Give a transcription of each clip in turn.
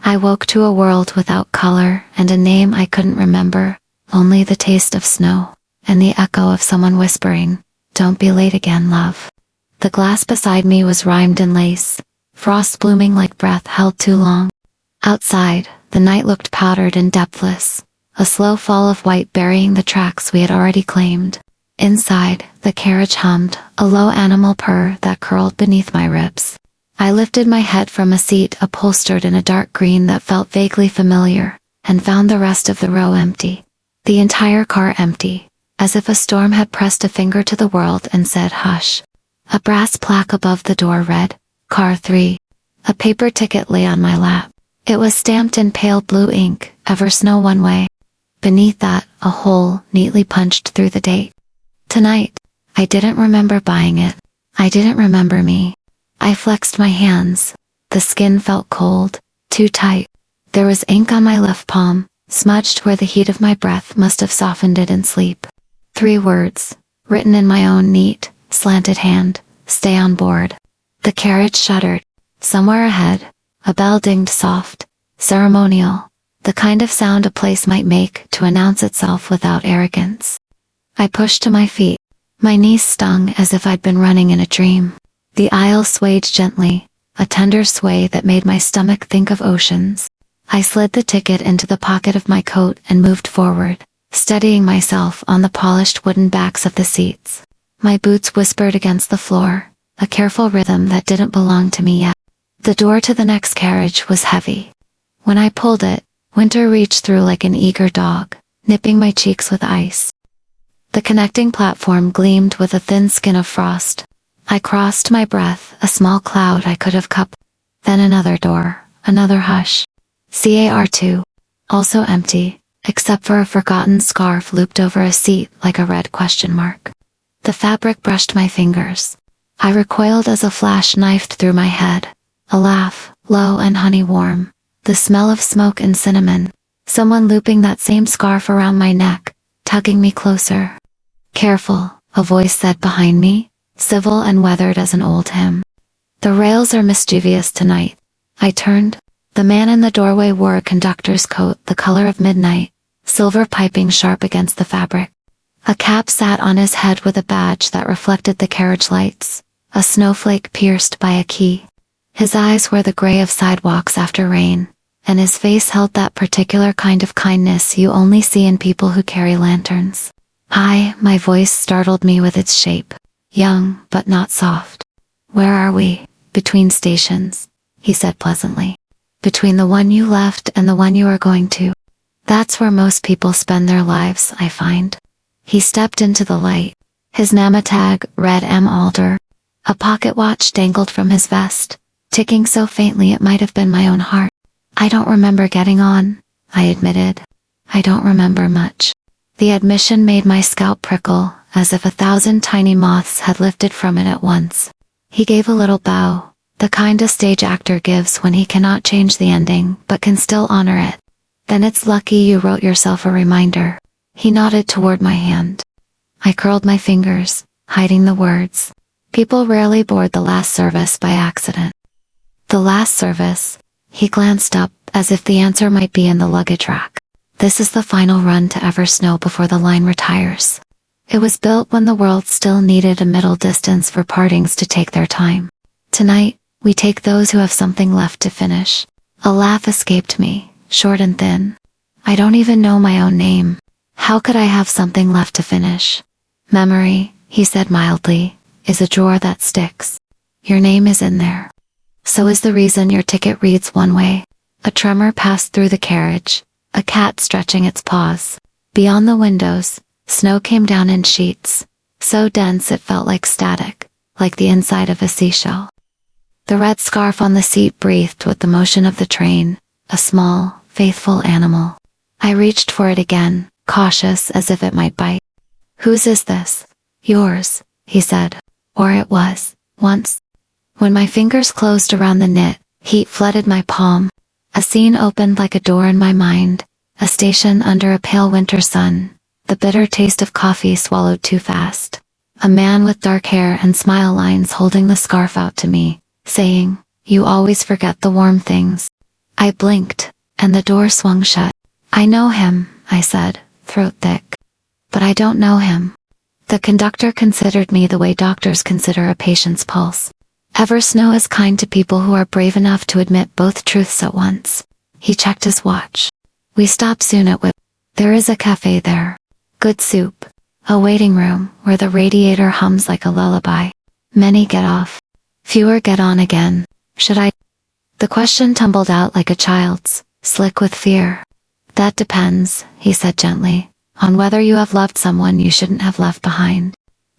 I woke to a world without color and a name I couldn't remember, only the taste of snow, and the echo of someone whispering, "Don't be late again, love." The glass beside me was rimed in lace, frost blooming like breath held too long. Outside, the night looked powdered and depthless, a slow fall of white burying the tracks we had already claimed. Inside, the carriage hummed, a low animal purr that curled beneath my ribs. I lifted my head from a seat upholstered in a dark green that felt vaguely familiar, and found the rest of the row empty. The entire car empty, as if a storm had pressed a finger to the world and said hush. A brass plaque above the door read, "Car 3. A paper ticket lay on my lap. It was stamped in pale blue ink, Eversnow one way. Beneath that, a hole neatly punched through the date. Tonight. I didn't remember buying it. I didn't remember me. I flexed my hands. The skin felt cold, too tight. There was ink on my left palm, smudged where the heat of my breath must have softened it in sleep. 3 words, written in my own neat, slanted hand, "Stay on board." The carriage shuddered. Somewhere ahead, a bell dinged soft, ceremonial, the kind of sound a place might make to announce itself without arrogance. I pushed to my feet. My knees stung as if I'd been running in a dream. The aisle swayed gently, a tender sway that made my stomach think of oceans. I slid the ticket into the pocket of my coat and moved forward, steadying myself on the polished wooden backs of the seats. My boots whispered against the floor, a careful rhythm that didn't belong to me yet. The door to the next carriage was heavy. When I pulled it, winter reached through like an eager dog, nipping my cheeks with ice. The connecting platform gleamed with a thin skin of frost. I crossed my breath, a small cloud I could have cupped. Then another door, another hush. Car 2. Also empty, except for a forgotten scarf looped over a seat like a red question mark. The fabric brushed my fingers. I recoiled as a flash knifed through my head. A laugh, low and honey warm. The smell of smoke and cinnamon. Someone looping that same scarf around my neck, tugging me closer. "Careful," a voice said behind me, civil and weathered as an old hymn. "The rails are mischievous tonight." I turned. The man in the doorway wore a conductor's coat the color of midnight, silver piping sharp against the fabric. A cap sat on his head with a badge that reflected the carriage lights, a snowflake pierced by a key. His eyes were the gray of sidewalks after rain, and his face held that particular kind of kindness you only see in people who carry lanterns. My voice startled me with its shape. Young, but not soft. "Where are we?" "Between stations," he said pleasantly. "Between the one you left and the one you are going to. That's where most people spend their lives, I find." He stepped into the light. His NAMA tag read M. Alder. A pocket watch dangled from his vest, ticking so faintly it might have been my own heart. "I don't remember getting on," I admitted. "I don't remember much." The admission made my scalp prickle, as if 1,000 tiny moths had lifted from it at once. He gave a little bow, the kind a stage actor gives when he cannot change the ending but can still honor it. "Then it's lucky you wrote yourself a reminder." He nodded toward my hand. I curled my fingers, hiding the words. People rarely board the last service by accident. "The last service?" He glanced up, as if the answer might be in the luggage rack. "This is the final run to Eversnow before the line retires. It was built when the world still needed a middle distance for partings to take their time. Tonight, we take those who have something left to finish." A laugh escaped me, short and thin. "I don't even know my own name. How could I have something left to finish?" "Memory," he said mildly, "is a drawer that sticks. Your name is in there. So is the reason your ticket reads one way." A tremor passed through the carriage, a cat stretching its paws. Beyond the windows, snow came down in sheets, so dense it felt like static, like the inside of a seashell. The red scarf on the seat breathed with the motion of the train, a small, faithful animal. I reached for it again, cautious as if it might bite. "Whose is this?" "Yours," he said. "Or it was, once." When my fingers closed around the knit, heat flooded my palm. A scene opened like a door in my mind, a station under a pale winter sun, the bitter taste of coffee swallowed too fast. A man with dark hair and smile lines holding the scarf out to me, saying, "You always forget the warm things." I blinked, and the door swung shut. I know him, I said, throat thick. But I don't know him. The conductor considered me the way doctors consider a patient's pulse. Eversnow is kind to people who are brave enough to admit both truths at once. He checked his watch. We stop soon at Whip. There is a cafe there. Good soup. A waiting room where the radiator hums like a lullaby. Many get off. Fewer get on again. Should I? The question tumbled out like a child's, slick with fear. That depends, he said gently, on whether you have loved someone you shouldn't have left behind.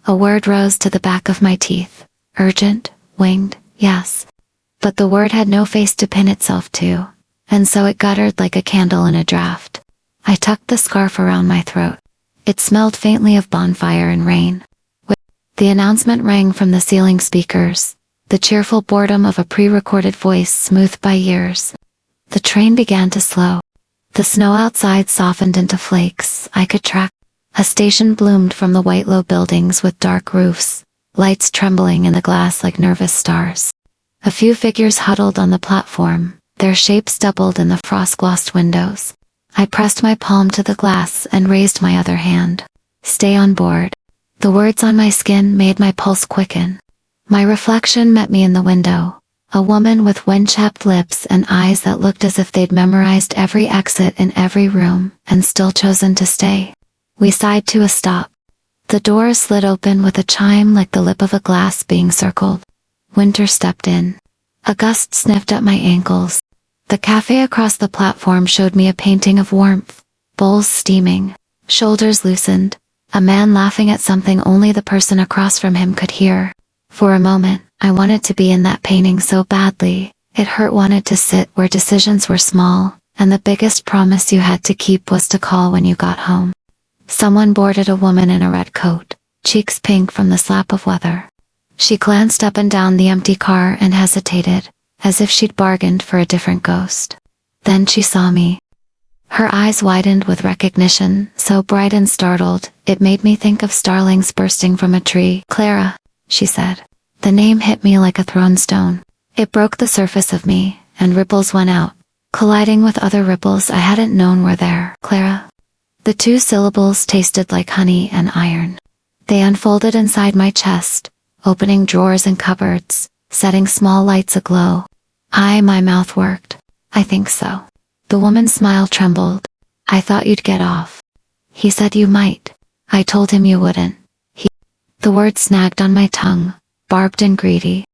A word rose to the back of my teeth. Urgent, winged, yes. But the word had no face to pin itself to, and so it guttered like a candle in a draft. I tucked the scarf around my throat. It smelled faintly of bonfire and rain. The announcement rang from the ceiling speakers, the cheerful boredom of a pre-recorded voice smoothed by years. The train began to slow. The snow outside softened into flakes I could track. A station bloomed from the white low buildings with dark roofs, lights trembling in the glass like nervous stars. A few figures huddled on the platform, their shapes doubled in the frost-glossed windows. I pressed my palm to the glass and raised my other hand. Stay on board. The words on my skin made my pulse quicken. My reflection met me in the window, a woman with wind-chapped lips and eyes that looked as if they'd memorized every exit in every room and still chosen to stay. We sighed to a stop. The door slid open with a chime like the lip of a glass being circled. Winter stepped in. A gust sniffed at my ankles. The cafe across the platform showed me a painting of warmth, bowls steaming, shoulders loosened, a man laughing at something only the person across from him could hear. For a moment, I wanted to be in that painting so badly. It hurt wanted to sit where decisions were small, and the biggest promise you had to keep was to call when you got home. Someone boarded a woman in a red coat, cheeks pink from the slap of weather. She glanced up and down the empty car and hesitated, as if she'd bargained for a different ghost. Then she saw me. Her eyes widened with recognition, so bright and startled, it made me think of starlings bursting from a tree. Clara, she said. The name hit me like a thrown stone. It broke the surface of me, and ripples went out, colliding with other ripples I hadn't known were there. Clara. The two syllables tasted like honey and iron. They unfolded inside my chest, opening drawers and cupboards, setting small lights aglow. My mouth worked. I think so. The woman's smile trembled. I thought you'd get off. He said you might. I told him you wouldn't. The word snagged on my tongue, barbed and greedy.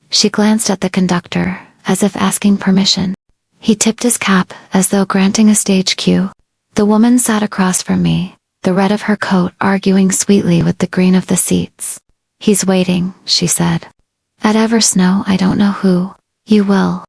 She glanced at the conductor, as if asking permission. He tipped his cap, as though granting a stage cue. The woman sat across from me, the red of her coat arguing sweetly with the green of the seats. He's waiting, she said. At Eversnow, I don't know who. You will.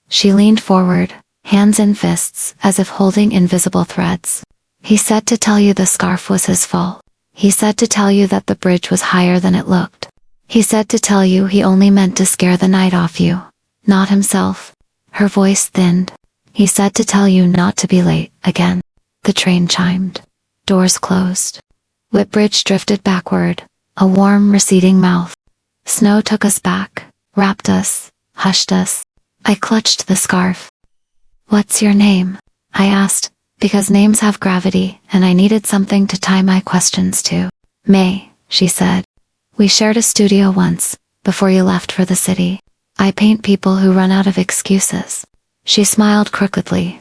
She leaned forward, hands in fists, as if holding invisible threads. He said to tell you the scarf was his fault. He said to tell you that the bridge was higher than it looked. He said to tell you he only meant to scare the night off you, not himself. Her voice thinned. He said to tell you not to be late, again. The train chimed. Doors closed. Whitbridge drifted backward, a warm, receding mouth. Snow took us back, wrapped us, hushed us. I clutched the scarf. What's your name? I asked, because names have gravity, and I needed something to tie my questions to. May, she said. We shared a studio once, before you left for the city. I paint people who run out of excuses. She smiled crookedly.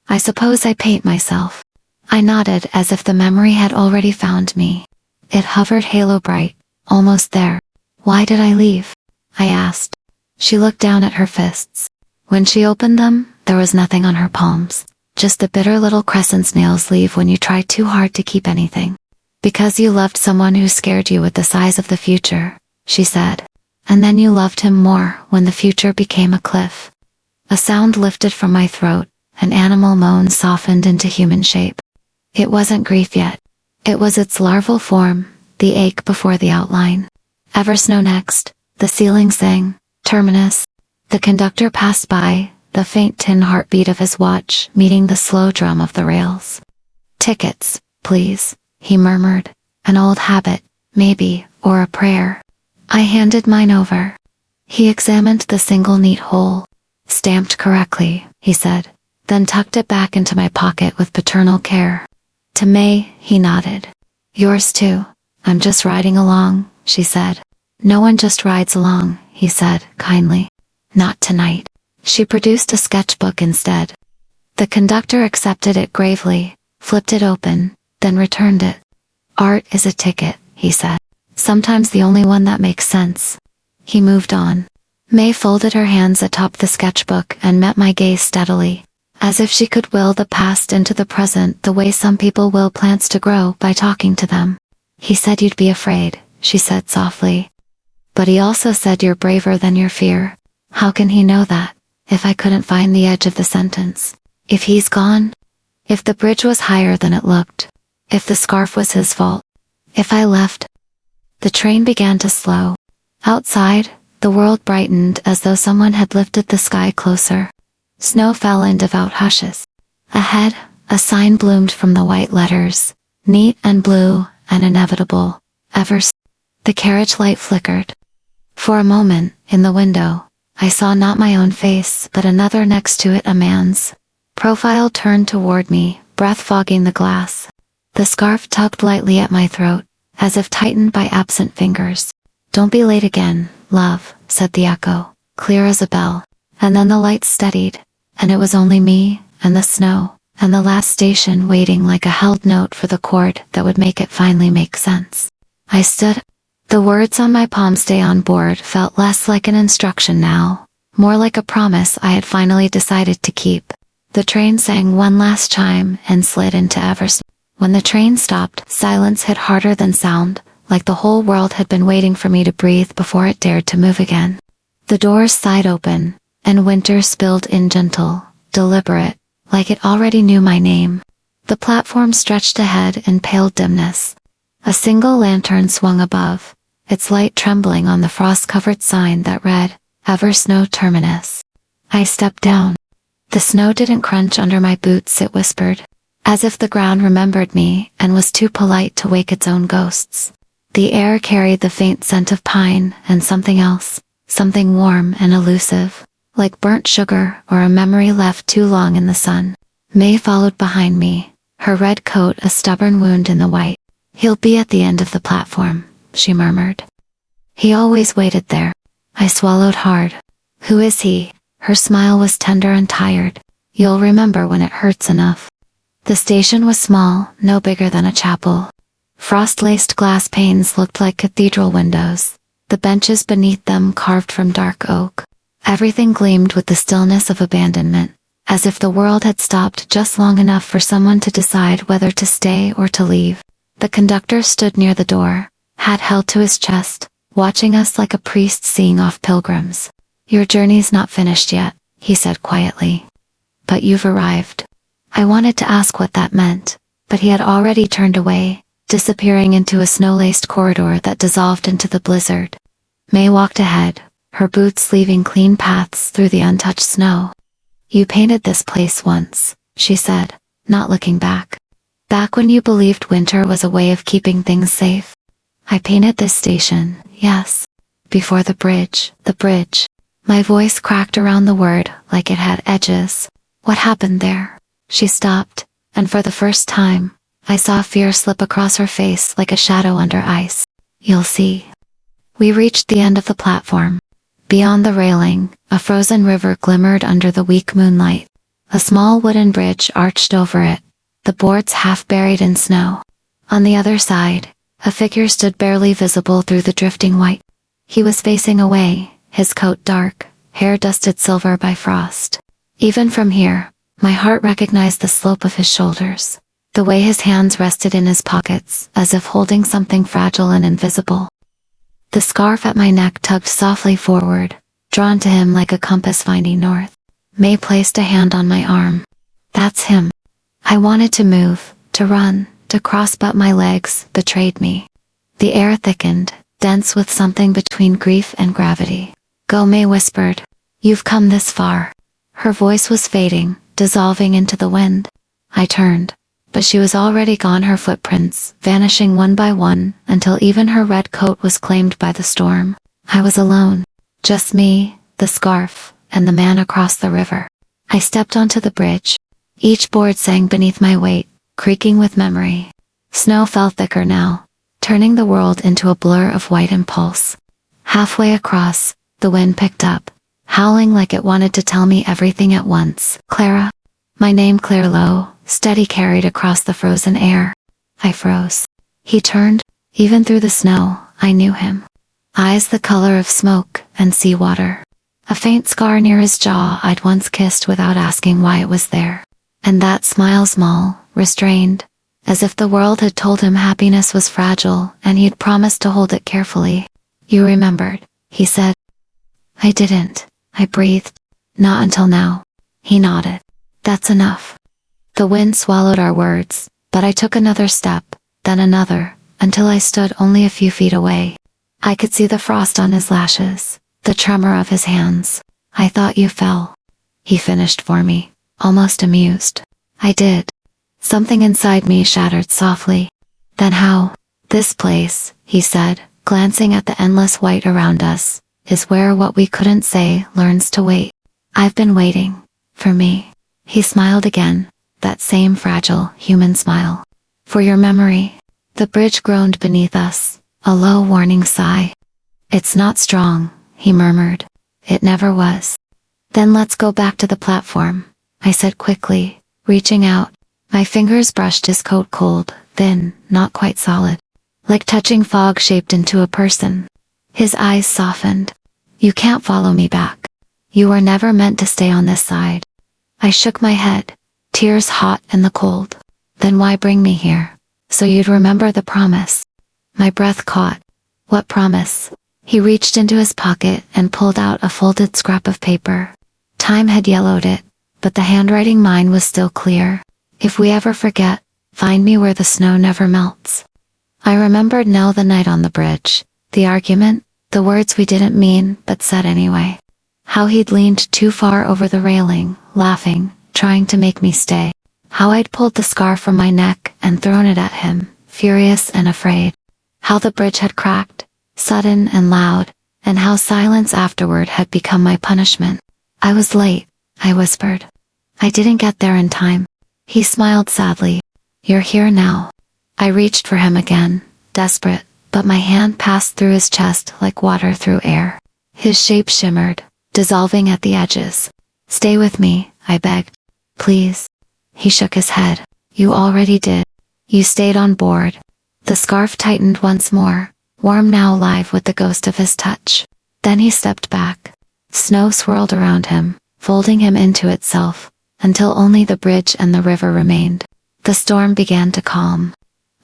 I suppose I paint myself. I nodded as if the memory had already found me. It hovered halo bright, almost there. Why did I leave? I asked. She looked down at her fists. When she opened them, there was nothing on her palms. Just the bitter little crescents nails leave when you try too hard to keep anything. Because you loved someone who scared you with the size of the future, she said. And then you loved him more when the future became a cliff. A sound lifted from my throat, an animal moan softened into human shape. It wasn't grief yet. It was its larval form, the ache before the outline. Eversnow next, the ceiling sang, terminus. The conductor passed by, the faint tin heartbeat of his watch meeting the slow drum of the rails. Tickets, please, he murmured. An old habit, maybe, or a prayer. I handed mine over. He examined the single neat hole. Stamped correctly, he said, then tucked it back into my pocket with paternal care. To May, he nodded. Yours too. I'm just riding along, she said. No one just rides along, he said, kindly. Not tonight. She produced a sketchbook instead. The conductor accepted it gravely, flipped it open, then returned it. Art is a ticket, he said. Sometimes the only one that makes sense. He moved on. May folded her hands atop the sketchbook and met my gaze steadily, as if she could will the past into the present the way some people will plants to grow by talking to them. He said you'd be afraid, she said softly. But he also said you're braver than your fear. How can he know that, if I couldn't find the edge of the sentence? If he's gone? If the bridge was higher than it looked? If the scarf was his fault? If I left? The train began to slow. Outside, the world brightened as though someone had lifted the sky closer. Snow fell in devout hushes. Ahead, a sign bloomed from the white letters, neat and blue and inevitable. Eversnow. The carriage light flickered. For a moment, in the window, I saw not my own face but another next to it, a man's. Profile turned toward me, breath fogging the glass. The scarf tugged lightly at my throat, as if tightened by absent fingers. Don't be late again, love, said the echo, clear as a bell. And then the lights steadied, and it was only me, and the snow, and the last station waiting like a held note for the chord that would make it finally make sense. I stood. The words on my palm, stay on board, felt less like an instruction now, more like a promise I had finally decided to keep. The train sang one last chime and slid into Eversnow. When the train stopped, silence hit harder than sound, like the whole world had been waiting for me to breathe before it dared to move again. The doors slid open, and winter spilled in gentle, deliberate, like it already knew my name. The platform stretched ahead in pale dimness. A single lantern swung above, its light trembling on the frost-covered sign that read, Eversnow Terminus. I stepped down. The snow didn't crunch under my boots, it whispered, as if the ground remembered me and was too polite to wake its own ghosts. The air carried the faint scent of pine and something else, something warm and elusive, like burnt sugar or a memory left too long in the sun. May followed behind me, her red coat a stubborn wound in the white. He'll be at the end of the platform, she murmured. He always waited there. I swallowed hard. Who is he? Her smile was tender and tired. You'll remember when it hurts enough. The station was small, no bigger than a chapel. Frost-laced glass panes looked like cathedral windows, the benches beneath them carved from dark oak. Everything gleamed with the stillness of abandonment, as if the world had stopped just long enough for someone to decide whether to stay or to leave. The conductor stood near the door, hat held to his chest, watching us like a priest seeing off pilgrims. Your journey's not finished yet, he said quietly. But you've arrived. I wanted to ask what that meant, but he had already turned away, disappearing into a snow-laced corridor that dissolved into the blizzard. May walked ahead, her boots leaving clean paths through the untouched snow. You painted this place once, she said, not looking back. Back when you believed winter was a way of keeping things safe. I painted this station, yes. Before the bridge, the bridge. My voice cracked around the word like it had edges. What happened there? She stopped, and for the first time, I saw fear slip across her face like a shadow under ice. You'll see. We reached the end of the platform. Beyond the railing, a frozen river glimmered under the weak moonlight. A small wooden bridge arched over it, the boards half buried in snow. On the other side, a figure stood barely visible through the drifting white. He was facing away, his coat dark, hair dusted silver by frost. Even from here, my heart recognized the slope of his shoulders, the way his hands rested in his pockets, as if holding something fragile and invisible. The scarf at my neck tugged softly forward, drawn to him like a compass finding north. May placed a hand on my arm. That's him. I wanted to move, to run, to cross, but my legs betrayed me. The air thickened, dense with something between grief and gravity. Go, May whispered. You've come this far. Her voice was fading, dissolving into the wind. I turned, but she was already gone, her footprints vanishing one by one until even her red coat was claimed by the storm. I was alone. Just me, the scarf, and the man across the river. I stepped onto the bridge. Each board sang beneath my weight, creaking with memory. Snow fell thicker now, turning the world into a blur of white impulse. Halfway across, the wind picked up, howling like it wanted to tell me everything at once. Clara. My name clear low, steady carried across the frozen air. I froze. He turned. Even through the snow, I knew him. Eyes the color of smoke and seawater. A faint scar near his jaw I'd once kissed without asking why it was there. And that smile small, restrained, as if the world had told him happiness was fragile and he'd promised to hold it carefully. You remembered, he said. I didn't, I breathed. Not until now. He nodded. That's enough. The wind swallowed our words, but I took another step, then another, until I stood only a few feet away. I could see the frost on his lashes, the tremor of his hands. I thought you fell. He finished for me, almost amused. I did. Something inside me shattered softly. Then how? This place, he said, glancing at the endless white around us, is where what we couldn't say learns to wait. I've been waiting. For me. He smiled again, that same fragile, human smile. For your memory. The bridge groaned beneath us, a low warning sigh. It's not strong, he murmured. It never was. Then let's go back to the platform, I said quickly, reaching out. My fingers brushed his coat cold, thin, not quite solid. Like touching fog shaped into a person. His eyes softened. You can't follow me back. You were never meant to stay on this side. I shook my head, tears hot in the cold. Then why bring me here? So you'd remember the promise. My breath caught. What promise? He reached into his pocket and pulled out a folded scrap of paper. Time had yellowed it, but the handwriting mine was still clear. If we ever forget, find me where the snow never melts. I remembered now the night on the bridge, the argument, the words we didn't mean but said anyway. How he'd leaned too far over the railing, laughing, trying to make me stay. How I'd pulled the scarf from my neck and thrown it at him, furious and afraid. How the bridge had cracked, sudden and loud, and how silence afterward had become my punishment. I was late, I whispered. I didn't get there in time. He smiled sadly. You're here now. I reached for him again, desperate, but my hand passed through his chest like water through air. His shape shimmered, dissolving at the edges. Stay with me, I begged. Please. He shook his head. You already did. You stayed on board. The scarf tightened once more, warm now alive with the ghost of his touch. Then he stepped back. Snow swirled around him, folding him into itself, until only the bridge and the river remained. The storm began to calm.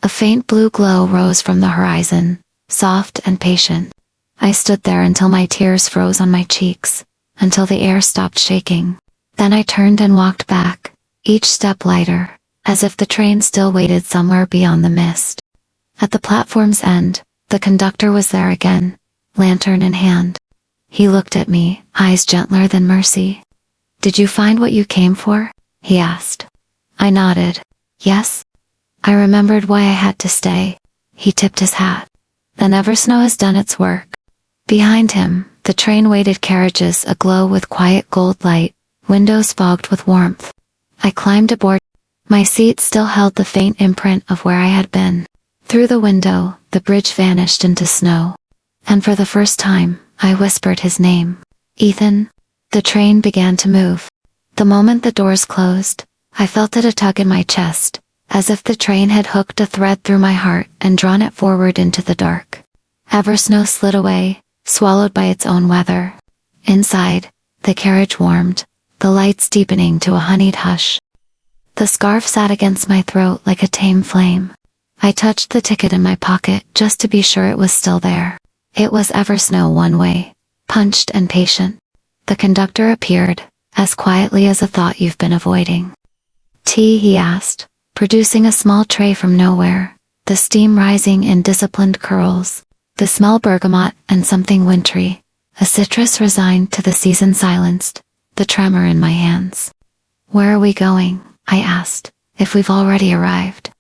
A faint blue glow rose from the horizon, soft and patient. I stood there until my tears froze on my cheeks, until the air stopped shaking. Then I turned and walked back, each step lighter, as if the train still waited somewhere beyond the mist. At the platform's end, the conductor was there again, lantern in hand. He looked at me, eyes gentler than mercy. Did you find what you came for? He asked. I nodded. Yes. I remembered why I had to stay. He tipped his hat. Then Eversnow has done its work. Behind him, the train waited carriages aglow with quiet gold light, windows fogged with warmth. I climbed aboard. My seat still held the faint imprint of where I had been. Through the window, the bridge vanished into snow. And for the first time, I whispered his name. Ethan. The train began to move. The moment the doors closed, I felt it a tug in my chest, as if the train had hooked a thread through my heart and drawn it forward into the dark. Eversnow slid away, swallowed by its own weather. Inside, the carriage warmed, the lights deepening to a honeyed hush. The scarf sat against my throat like a tame flame. I touched the ticket in my pocket just to be sure it was still there. It was Eversnow one way, punched and patient. The conductor appeared, as quietly as a thought you've been avoiding. Tea, he asked, producing a small tray from nowhere, the steam rising in disciplined curls, the smell bergamot and something wintry, a citrus resigned to the season silenced, the tremor in my hands. Where are we going? I asked, if we've already arrived.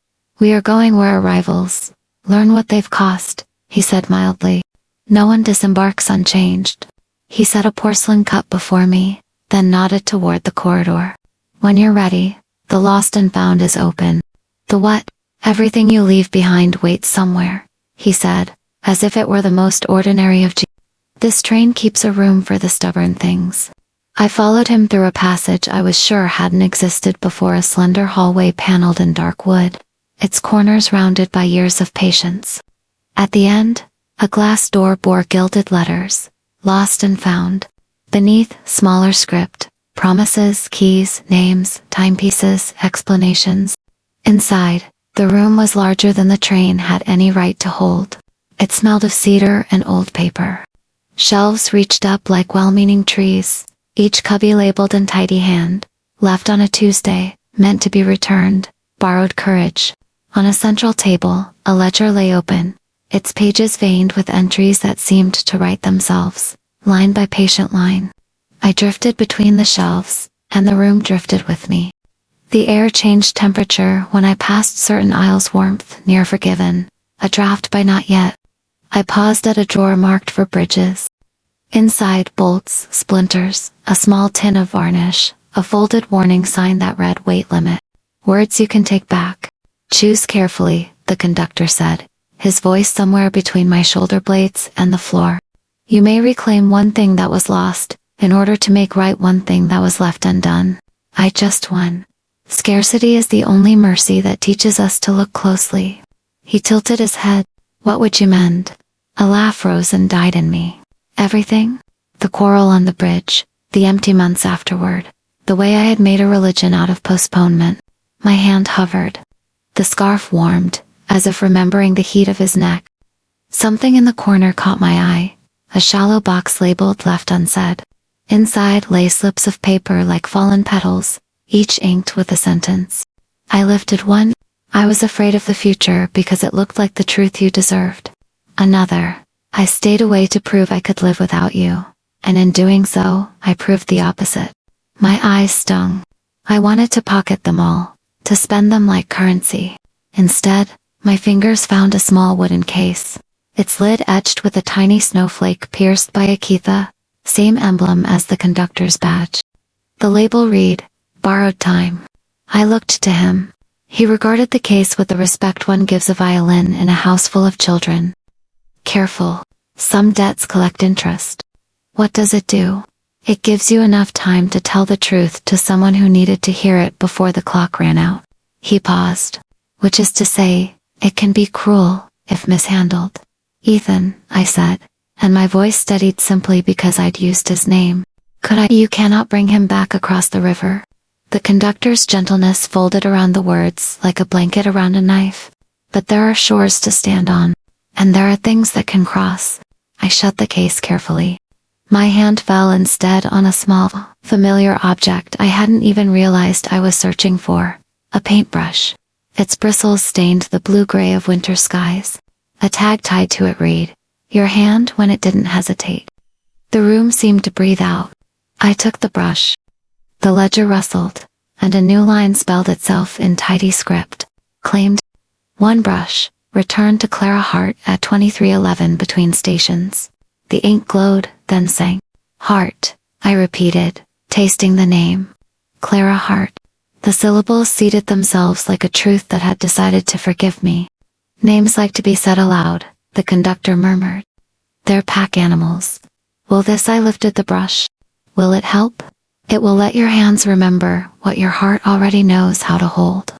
We are going where arrivals learn what they've cost, he said mildly. No one disembarks unchanged. He set a porcelain cup before me, then nodded toward the corridor. When you're ready, the lost and found is open. The what? Everything you leave behind waits somewhere, he said, as if it were the most ordinary of This train keeps a room for the stubborn things. I followed him through a passage I was sure hadn't existed before, a slender hallway paneled in dark wood, its corners rounded by years of patience. At the end, a glass door bore gilded letters, lost and found. Beneath, smaller script, promises, keys, names, timepieces, explanations. Inside, the room was larger than the train had any right to hold. It smelled of cedar and old paper. Shelves reached up like well-meaning trees, each cubby labeled in tidy hand, left on a Tuesday, meant to be returned, borrowed courage. On a central table, a ledger lay open, its pages veined with entries that seemed to write themselves, line by patient line. I drifted between the shelves, and the room drifted with me. The air changed temperature when I passed certain aisles, warmth near forgiven, a draft by not yet. I paused at a drawer marked for bridges. Inside, bolts, splinters, a small tin of varnish, a folded warning sign that read weight limit. Words you can take back. Choose carefully, the conductor said, his voice somewhere between my shoulder blades and the floor. You may reclaim one thing that was lost, in order to make right one thing that was left undone. I just won. Scarcity is the only mercy that teaches us to look closely. He tilted his head. What would you mend? A laugh rose and died in me. Everything? The quarrel on the bridge, the empty months afterward, the way I had made a religion out of postponement. My hand hovered. The scarf warmed, as if remembering the heat of his neck. Something in the corner caught my eye, a shallow box labeled left unsaid. Inside lay slips of paper like fallen petals, each inked with a sentence. I lifted one. I was afraid of the future because it looked like the truth you deserved. Another. I stayed away to prove I could live without you, and in doing so, I proved the opposite. My eyes stung. I wanted to pocket them all, to spend them like currency. Instead, my fingers found a small wooden case, its lid etched with a tiny snowflake pierced by a kitha, same emblem as the conductor's badge. The label read, Borrowed Time. I looked to him. He regarded the case with the respect one gives a violin in a house full of children. Careful. Some debts collect interest. What does it do? It gives you enough time to tell the truth to someone who needed to hear it before the clock ran out. He paused. Which is to say, it can be cruel, if mishandled. Ethan, I said, and my voice steadied simply because I'd used his name. Could I? You cannot bring him back across the river. The conductor's gentleness folded around the words like a blanket around a knife. But there are shores to stand on. And there are things that can cross. I shut the case carefully. My hand fell instead on a small, familiar object I hadn't even realized I was searching for. A paintbrush. Its bristles stained the blue-gray of winter skies. A tag tied to it read, Your hand when it didn't hesitate. The room seemed to breathe out. I took the brush. The ledger rustled, and a new line spelled itself in tidy script. Claimed. One brush. Returned to Clara Hart at 2311 between stations. The ink glowed, then sank. Hart, I repeated, tasting the name. Clara Hart. The syllables seated themselves like a truth that had decided to forgive me. Names like to be said aloud, the conductor murmured. They're pack animals. Will this? I lifted the brush. Will it help? It will let your hands remember what your heart already knows how to hold.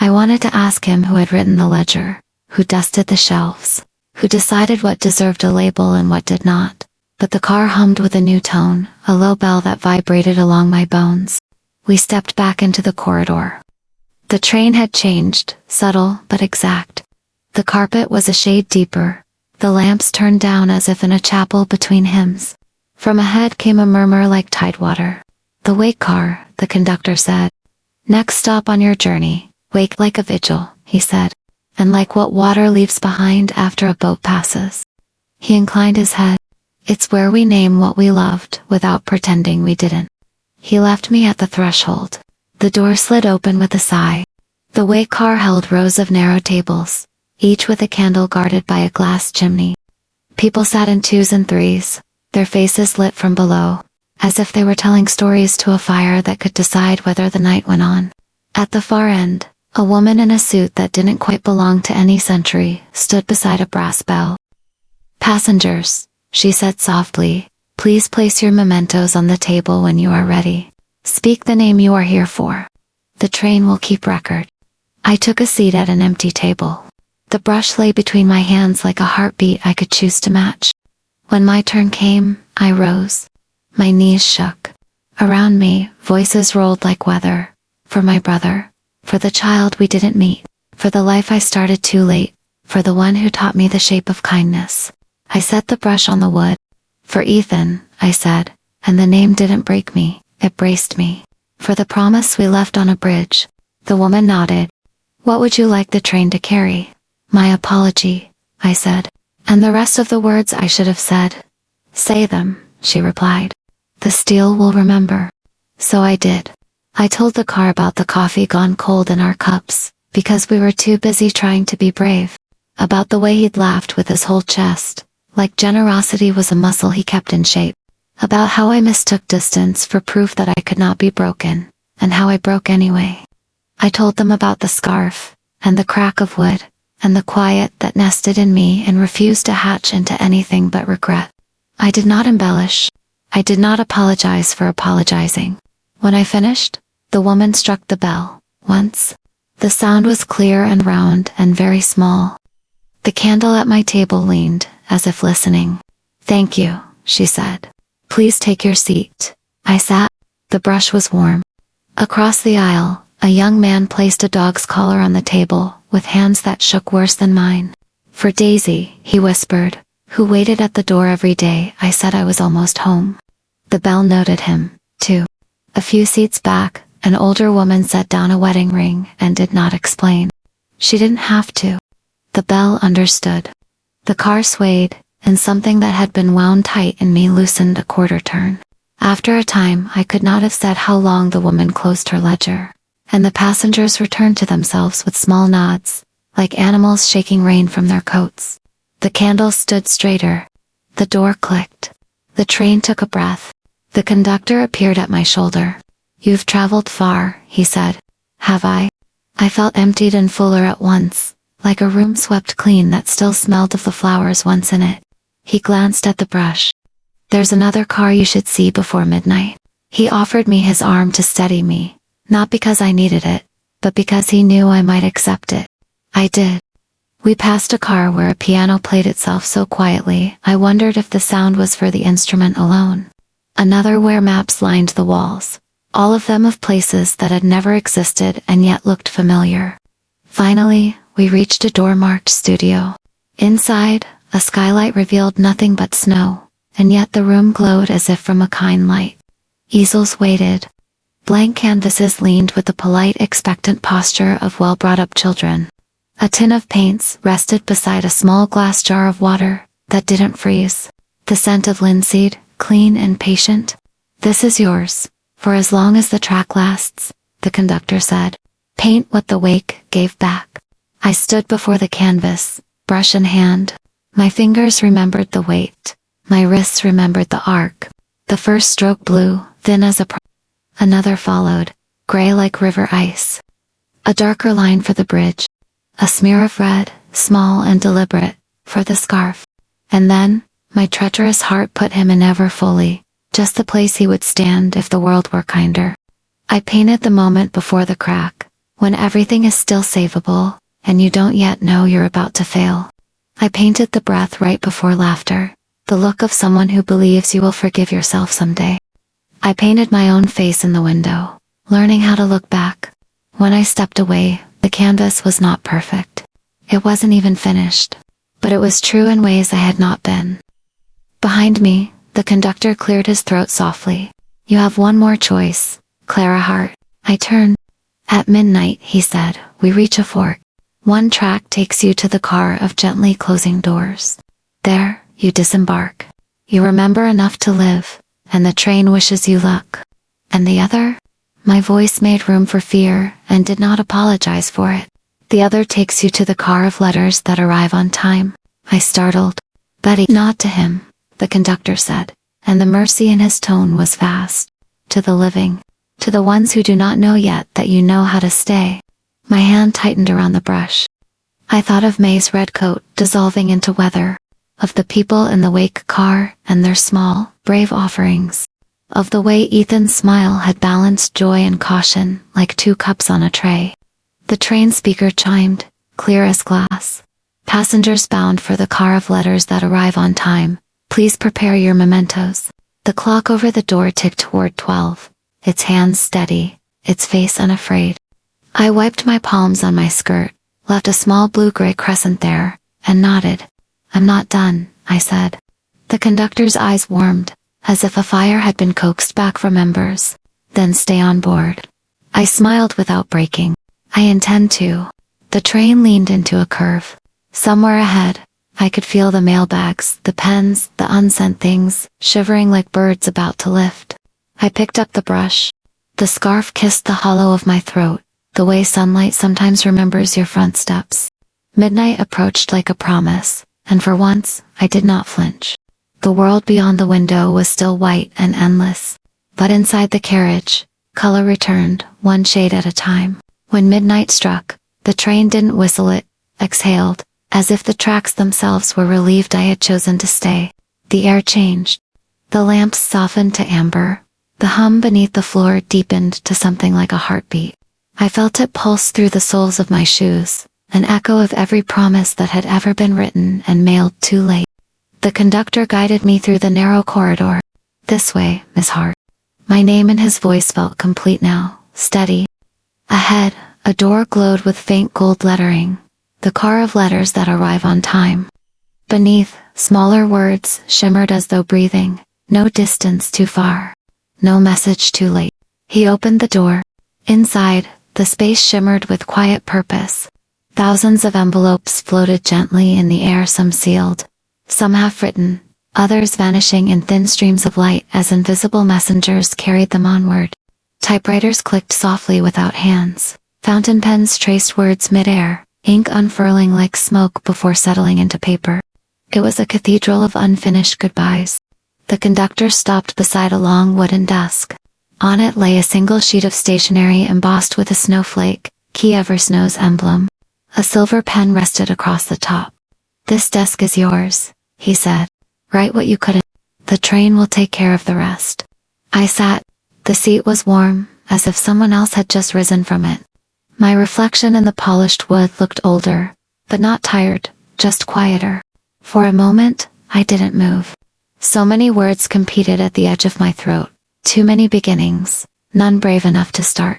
I wanted to ask him who had written the ledger. Who dusted the shelves, who decided what deserved a label and what did not. But the car hummed with a new tone, a low bell that vibrated along my bones. We stepped back into the corridor. The train had changed, subtle but exact. The carpet was a shade deeper, the lamps turned down as if in a chapel between hymns. From ahead came a murmur like tidewater. The wake car, the conductor said. Next stop on your journey, wake like a vigil, he said. And like what water leaves behind after a boat passes. He inclined his head. It's where we name what we loved without pretending we didn't. He left me at the threshold. The door slid open with a sigh. The wake car held rows of narrow tables, each with a candle guarded by a glass chimney. People sat in twos and threes, their faces lit from below. as if they were telling stories to a fire that could decide whether the night went on. At the far end, a woman in a suit that didn't quite belong to any century stood beside a brass bell. "Passengers," she said softly, "please place your mementos on the table when you are ready. Speak the name you are here for. The train will keep record." I took a seat at an empty table. The brush lay between my hands like a heartbeat I could choose to match. When my turn came, I rose. My knees shook. Around me, voices rolled like weather. For my brother. For the child we didn't meet. For the life I started too late. For the one who taught me the shape of kindness. I set the brush on the wood. "For Ethan," I said, and the name didn't break me, it braced me. "For the promise we left on a bridge." The woman nodded. "What would you like the train to carry?" "My apology," I said. "And the rest of the words I should have said." "Say them," she replied. "The steel will remember." So I did. I told the car about the coffee gone cold in our cups, because we were too busy trying to be brave. About the way he'd laughed with his whole chest, like generosity was a muscle he kept in shape. About how I mistook distance for proof that I could not be broken, and how I broke anyway. I told them about the scarf, and the crack of wood, and the quiet that nested in me and refused to hatch into anything but regret. I did not embellish. I did not apologize for apologizing. When I finished, the woman struck the bell, once. The sound was clear and round and very small. The candle at my table leaned, as if listening. "Thank you," she said. "Please take your seat." I sat. The brush was warm. Across the aisle, a young man placed a dog's collar on the table, with hands that shook worse than mine. "For Daisy," he whispered, "who waited at the door every day I said I was almost home." The bell noted him, too. A few seats back, an older woman set down a wedding ring and did not explain. She didn't have to. The bell understood. The car swayed, and something that had been wound tight in me loosened a quarter turn. After a time I could not have said how long the woman closed her ledger, and the passengers returned to themselves with small nods, like animals shaking rain from their coats. The candle stood straighter. The door clicked. The train took a breath. The conductor appeared at my shoulder. "You've traveled far," he said. "Have I?" I felt emptied and fuller at once, like a room swept clean that still smelled of the flowers once in it. He glanced at the brush. "There's another car you should see before midnight." He offered me his arm to steady me, not because I needed it, but because he knew I might accept it. I did. We passed a car where a piano played itself so quietly I wondered if the sound was for the instrument alone. Another where maps lined the walls, all of them of places that had never existed and yet looked familiar. Finally, we reached a door-marked studio. Inside, a skylight revealed nothing but snow, and yet the room glowed as if from a kind light. Easels waited. Blank canvases leaned with the polite, expectant posture of well-brought-up children. A tin of paints rested beside a small glass jar of water that didn't freeze. The scent of linseed, clean and patient. "This is yours, for as long as the track lasts," the conductor said. "Paint what the wake gave back." I stood before the canvas, brush in hand. My fingers remembered the weight. My wrists remembered the arc. The first stroke blew, thin as a Another followed, gray like river ice. A darker line for the bridge. A smear of red, small and deliberate, for the scarf. And then, my treacherous heart put him in ever fully, just the place he would stand if the world were kinder. I painted the moment before the crack, when everything is still savable, and you don't yet know you're about to fail. I painted the breath right before laughter, the look of someone who believes you will forgive yourself someday. I painted my own face in the window, learning how to look back. When I stepped away, the canvas was not perfect. It wasn't even finished, but it was true in ways I had not been. Behind me, the conductor cleared his throat softly. "You have one more choice, Clara Hart." I turned. "At midnight," he said, "we reach a fork. One track takes you to the car of gently closing doors. There, you disembark. You remember enough to live, and the train wishes you luck. And the other?" My voice made room for fear and did not apologize for it. "The other takes you to the car of letters that arrive on time." I startled. "Betty." "Nod to him," the conductor said, and the mercy in his tone was vast. To the living. To the ones who do not know yet that you know how to stay. My hand tightened around the brush. I thought of May's red coat dissolving into weather. Of the people in the wake car and their small, brave offerings. Of the way Ethan's smile had balanced joy and caution like 2 cups on a tray. The train speaker chimed, clear as glass. Passengers bound for the car of letters that arrive on time, please prepare your mementos. The clock over the door ticked toward 12, its hands steady, its face unafraid. I wiped my palms on my skirt, left a small blue-gray crescent there, and nodded. I'm not done, I said. The conductor's eyes warmed, as if a fire had been coaxed back from embers. Then stay on board. I smiled without breaking. I intend to. The train leaned into a curve. Somewhere ahead, I could feel the mailbags, the pens, the unsent things, shivering like birds about to lift. I picked up the brush. The scarf kissed the hollow of my throat, the way sunlight sometimes remembers your front steps. Midnight approached like a promise, and for once, I did not flinch. The world beyond the window was still white and endless. But inside the carriage, color returned, one shade at a time. When midnight struck, the train didn't whistle, it exhaled, as if the tracks themselves were relieved I had chosen to stay. The air changed. The lamps softened to amber. The hum beneath the floor deepened to something like a heartbeat. I felt it pulse through the soles of my shoes, an echo of every promise that had ever been written and mailed too late. The conductor guided me through the narrow corridor. This way, Miss Hart. My name in his voice felt complete now, steady. Ahead, a door glowed with faint gold lettering, the car of letters that arrive on time. Beneath, smaller words shimmered as though breathing, no distance too far, no message too late. He opened the door. Inside, the space shimmered with quiet purpose. Thousands of envelopes floated gently in the air, some sealed, some half-written, others vanishing in thin streams of light as invisible messengers carried them onward. Typewriters clicked softly without hands. Fountain pens traced words mid-air, ink unfurling like smoke before settling into paper. It was a cathedral of unfinished goodbyes. The conductor stopped beside a long wooden desk. On it lay a single sheet of stationery embossed with a snowflake, key Eversnow's emblem. A silver pen rested across the top. This desk is yours, he said. Write what you couldn't. The train will take care of the rest. I sat. The seat was warm, as if someone else had just risen from it. My reflection in the polished wood looked older, but not tired, just quieter. For a moment, I didn't move. So many words competed at the edge of my throat. Too many beginnings, none brave enough to start.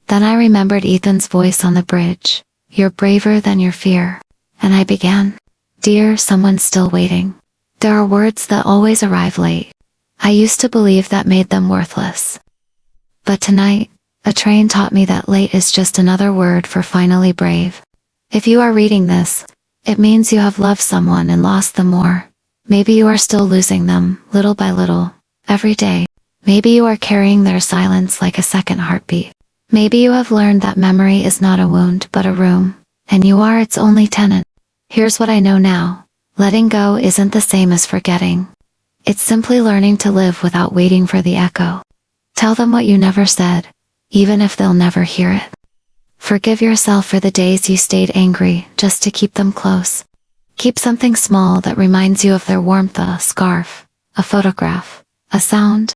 Then I remembered Ethan's voice on the bridge. You're braver than your fear. And I began. Dear, someone's still waiting. There are words that always arrive late. I used to believe that made them worthless. But tonight, a train taught me that late is just another word for finally brave. If you are reading this, it means you have loved someone and lost them more. Maybe you are still losing them, little by little, every day. Maybe you are carrying their silence like a second heartbeat. Maybe you have learned that memory is not a wound but a room, and you are its only tenant. Here's what I know now. Letting go isn't the same as forgetting. It's simply learning to live without waiting for the echo. Tell them what you never said, even if they'll never hear it. Forgive yourself for the days you stayed angry just to keep them close. Keep something small that reminds you of their warmth, a scarf, a photograph, a sound.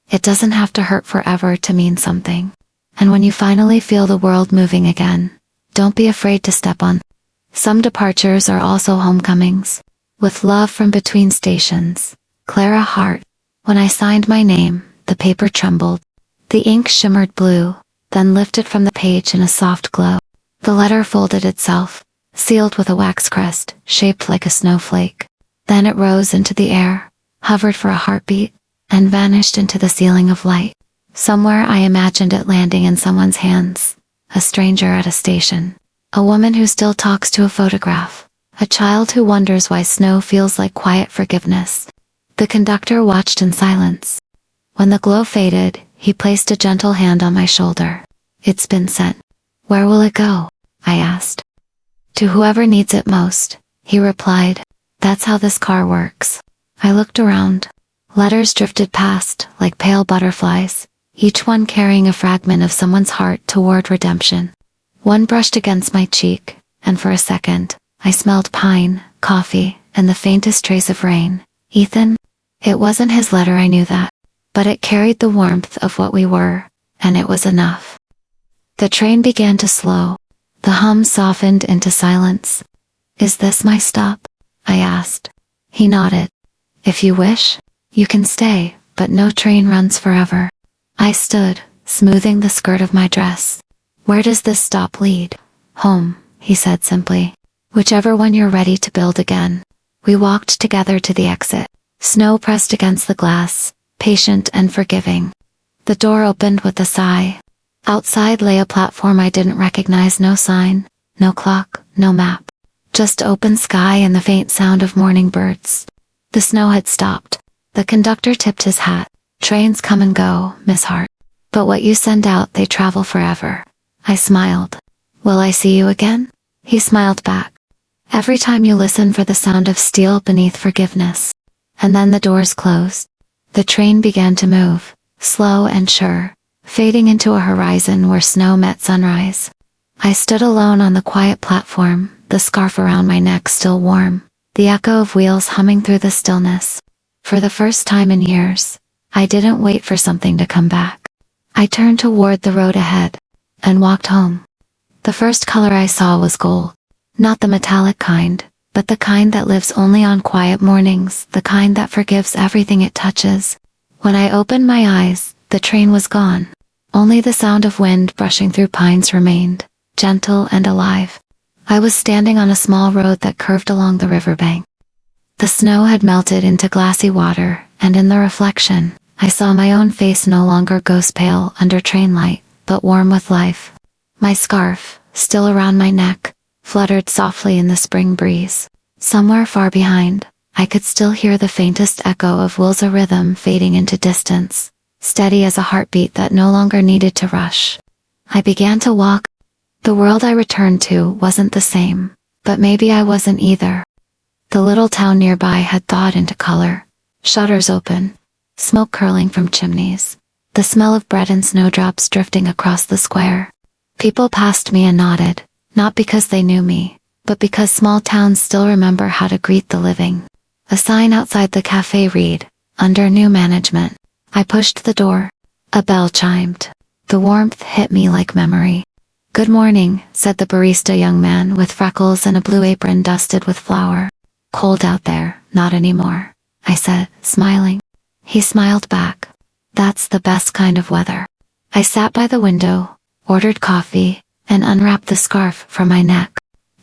It doesn't have to hurt forever to mean something. And when you finally feel the world moving again, don't be afraid to step on. Some departures are also homecomings. With love from between stations. Clara Hart. When I signed my name, the paper trembled. The ink shimmered blue, then lifted from the page in a soft glow. The letter folded itself, sealed with a wax crest, shaped like a snowflake. Then it rose into the air, hovered for a heartbeat, and vanished into the ceiling of light. Somewhere I imagined it landing in someone's hands. A stranger at a station. A woman who still talks to a photograph. A child who wonders why snow feels like quiet forgiveness. The conductor watched in silence. When the glow faded, he placed a gentle hand on my shoulder. It's been sent. Where will it go? I asked. To whoever needs it most, he replied. That's how this car works. I looked around. Letters drifted past, like pale butterflies, each one carrying a fragment of someone's heart toward redemption. One brushed against my cheek, and for a second, I smelled pine, coffee, and the faintest trace of rain. Ethan? It wasn't his letter, I knew that. But it carried the warmth of what we were, and it was enough. The train began to slow. The hum softened into silence. "Is this my stop?" I asked. He nodded. "If you wish, you can stay, but no train runs forever." I stood, smoothing the skirt of my dress. "Where does this stop lead?" "Home," he said simply. "Whichever one you're ready to build again." We walked together to the exit. Snow pressed against the glass, patient and forgiving. The door opened with a sigh. Outside lay a platform I didn't recognize, no sign, no clock, no map. Just open sky and the faint sound of morning birds. The snow had stopped. The conductor tipped his hat. "Trains come and go, Miss Hart. But what you send out, they travel forever." I smiled. "Will I see you again?" He smiled back. "Every time you listen for the sound of steel beneath forgiveness." And then the doors closed. The train began to move, slow and sure, fading into a horizon where snow met sunrise. I stood alone on the quiet platform, the scarf around my neck still warm, the echo of wheels humming through the stillness. For the first time in years, I didn't wait for something to come back. I turned toward the road ahead, and walked home. The first color I saw was gold. Not the metallic kind, but the kind that lives only on quiet mornings, the kind that forgives everything it touches. When I opened my eyes, the train was gone. Only the sound of wind brushing through pines remained, gentle and alive. I was standing on a small road that curved along the riverbank. The snow had melted into glassy water, and in the reflection, I saw my own face no longer ghost pale under train light, but warm with life. My scarf, still around my neck, fluttered softly in the spring breeze. Somewhere far behind, I could still hear the faintest echo of Will's rhythm fading into distance, steady as a heartbeat that no longer needed to rush. I began to walk. The world I returned to wasn't the same, but maybe I wasn't either. The little town nearby had thawed into color. Shutters open, smoke curling from chimneys, the smell of bread and snowdrops drifting across the square. People passed me and nodded, not because they knew me, but because small towns still remember how to greet the living. A sign outside the cafe read, "Under new management." I pushed the door. A bell chimed. The warmth hit me like memory. "Good morning," said the barista, young man with freckles and a blue apron dusted with flour. "Cold out there." "Not anymore," I said, smiling. He smiled back. "That's the best kind of weather." I sat by the window, ordered coffee, and unwrapped the scarf from my neck.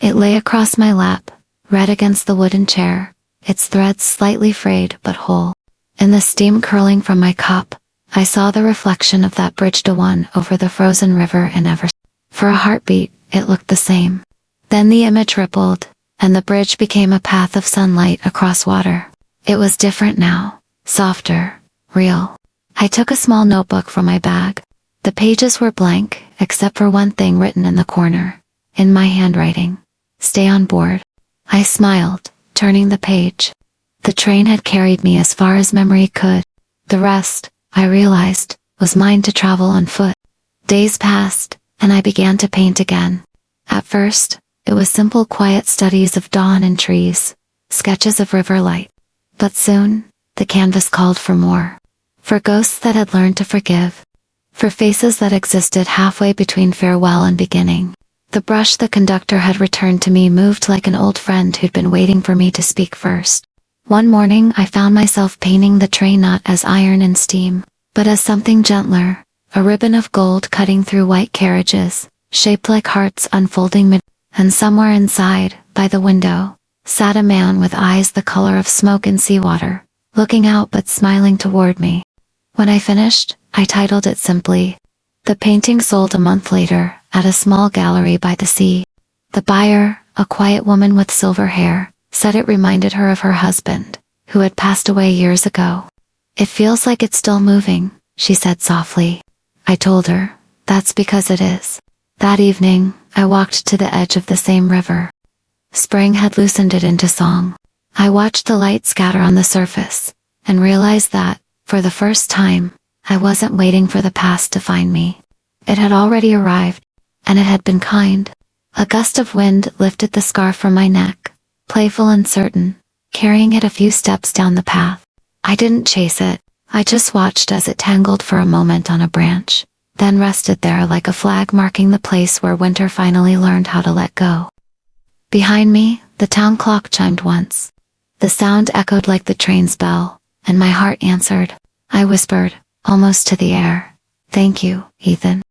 It lay across my lap, red against the wooden chair, its threads slightly frayed but whole. In the steam curling from my cup, I saw the reflection of that bridge to one over the frozen river in Eversnow. For a heartbeat, it looked the same. Then the image rippled, and the bridge became a path of sunlight across water. It was different now, softer, real. I took a small notebook from my bag. The pages were blank, except for one thing written in the corner, in my handwriting. "Stay on board." I smiled, turning the page. The train had carried me as far as memory could. The rest, I realized, was mine to travel on foot. Days passed, and I began to paint again. At first, it was simple quiet studies of dawn and trees, sketches of river light. But soon, the canvas called for more. For ghosts that had learned to forgive. For faces that existed halfway between farewell and beginning. The brush the conductor had returned to me moved like an old friend who'd been waiting for me to speak first. One morning I found myself painting the train not as iron and steam, but as something gentler, a ribbon of gold cutting through white carriages, shaped like hearts unfolding and somewhere inside, by the window, sat a man with eyes the color of smoke and seawater, looking out but smiling toward me. When I finished, I titled it simply. The painting sold a month later, at a small gallery by the sea. The buyer, a quiet woman with silver hair, said it reminded her of her husband, who had passed away years ago. "It feels like it's still moving," she said softly. I told her, "That's because it is." That evening, I walked to the edge of the same river. Spring had loosened it into song. I watched the light scatter on the surface, and realized that, for the first time, I wasn't waiting for the past to find me. It had already arrived, and it had been kind. A gust of wind lifted the scarf from my neck, playful and certain, carrying it a few steps down the path. I didn't chase it, I just watched as it tangled for a moment on a branch, then rested there like a flag marking the place where winter finally learned how to let go. Behind me, the town clock chimed once. The sound echoed like the train's bell, and my heart answered. I whispered, almost to the air, "Thank you, Ethan."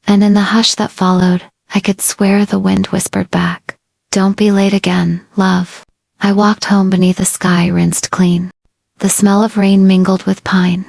And in the hush that followed, I could swear the wind whispered back, "Don't be late again, love." I walked home beneath a sky rinsed clean. The smell of rain mingled with pine.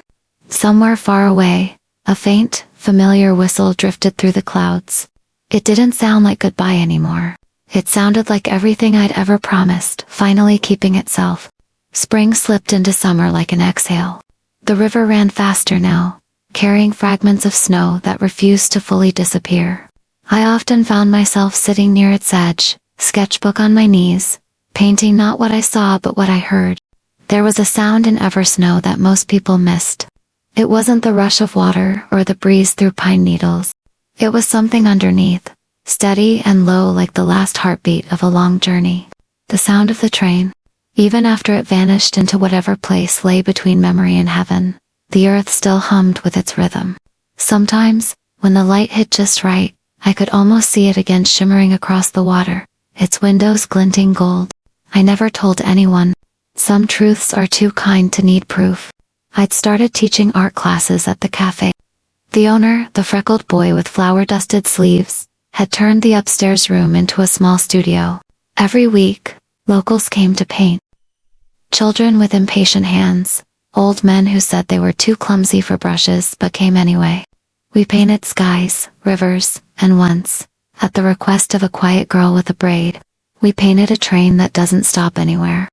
Somewhere far away, a faint, familiar whistle drifted through the clouds. It didn't sound like goodbye anymore. It sounded like everything I'd ever promised, finally keeping itself. Spring slipped into summer like an exhale. The river ran faster now, carrying fragments of snow that refused to fully disappear. I often found myself sitting near its edge, sketchbook on my knees, painting not what I saw but what I heard. There was a sound in Eversnow that most people missed. It wasn't the rush of water or the breeze through pine needles. It was something underneath, steady and low like the last heartbeat of a long journey. The sound of the train. Even after it vanished into whatever place lay between memory and heaven, the earth still hummed with its rhythm. Sometimes, when the light hit just right, I could almost see it again shimmering across the water, its windows glinting gold. I never told anyone. Some truths are too kind to need proof. I'd started teaching art classes at the cafe. The owner, the freckled boy with flour-dusted sleeves, had turned the upstairs room into a small studio. Every week, locals came to paint. Children with impatient hands, old men who said they were too clumsy for brushes but came anyway. We painted skies, rivers, and once, at the request of a quiet girl with a braid, we painted a train that doesn't stop anywhere.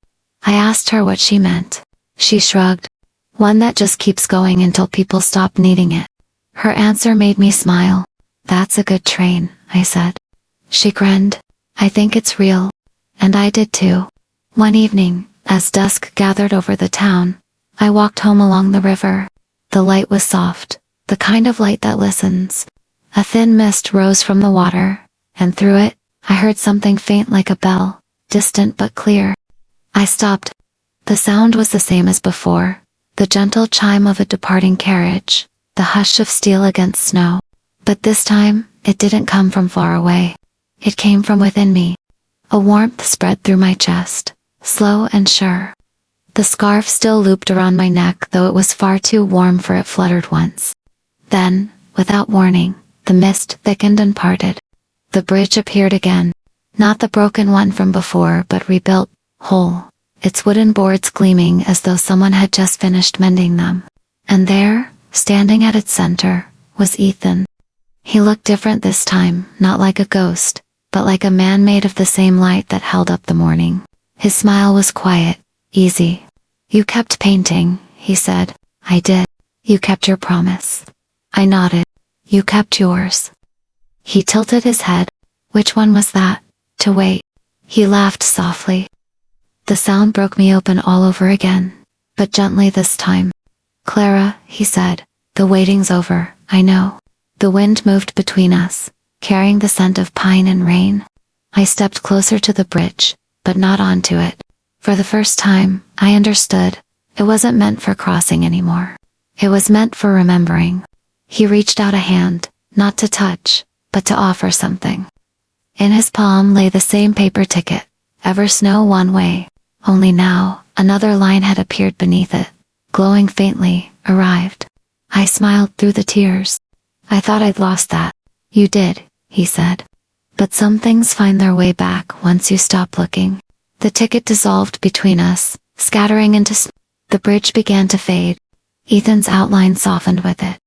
I asked her what she meant. She shrugged. One that just keeps going until people stop needing it. Her answer made me smile. "That's a good train," I said. She grinned. "I think it's real." And I did too. One evening, as dusk gathered over the town, I walked home along the river. The light was soft, the kind of light that listens. A thin mist rose from the water, and through it, I heard something faint like a bell, distant but clear. I stopped. The sound was the same as before, the gentle chime of a departing carriage, the hush of steel against snow. But this time, it didn't come from far away. It came from within me. A warmth spread through my chest, slow and sure. The scarf still looped around my neck, though it was far too warm for it fluttered once. Then, without warning, the mist thickened and parted. The bridge appeared again. Not the broken one from before, but rebuilt, whole, its wooden boards gleaming as though someone had just finished mending them. And there, standing at its center, was Ethan. He looked different this time, not like a ghost, but like a man made of the same light that held up the morning. His smile was quiet, easy. "You kept painting," he said. "I did. You kept your promise." I nodded. "You kept yours." He tilted his head. "Which one was that?" "To wait." He laughed softly. The sound broke me open all over again, but gently this time. "Clara," he said, "the waiting's over, I know." The wind moved between us, carrying the scent of pine and rain. I stepped closer to the bridge, but not onto it. For the first time, I understood. It wasn't meant for crossing anymore. It was meant for remembering. He reached out a hand, not to touch, but to offer something. In his palm lay the same paper ticket, Eversnow one way. Only now, another line had appeared beneath it, glowing faintly, "Arrived." I smiled through the tears. "I thought I'd lost that." "You did," he said. "But some things find their way back once you stop looking." The ticket dissolved between us, scattering into the bridge began to fade. Ethan's outline softened with it.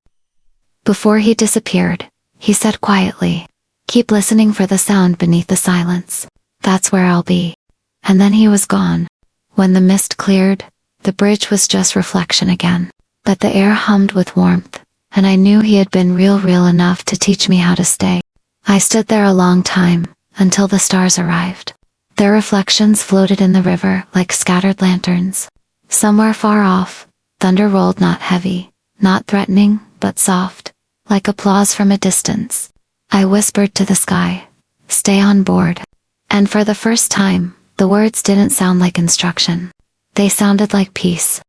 Before he disappeared, he said quietly, "Keep listening for the sound beneath the silence. That's where I'll be." And then he was gone. When the mist cleared, the bridge was just reflection again. But the air hummed with warmth, and I knew he had been real enough to teach me how to stay. I stood there a long time, until the stars arrived. Their reflections floated in the river like scattered lanterns. Somewhere far off, Thunder rolled not heavy, not threatening, but soft, like applause from a distance. I whispered to the sky, "Stay on board." And for the first time, the words didn't sound like instruction. They sounded like peace.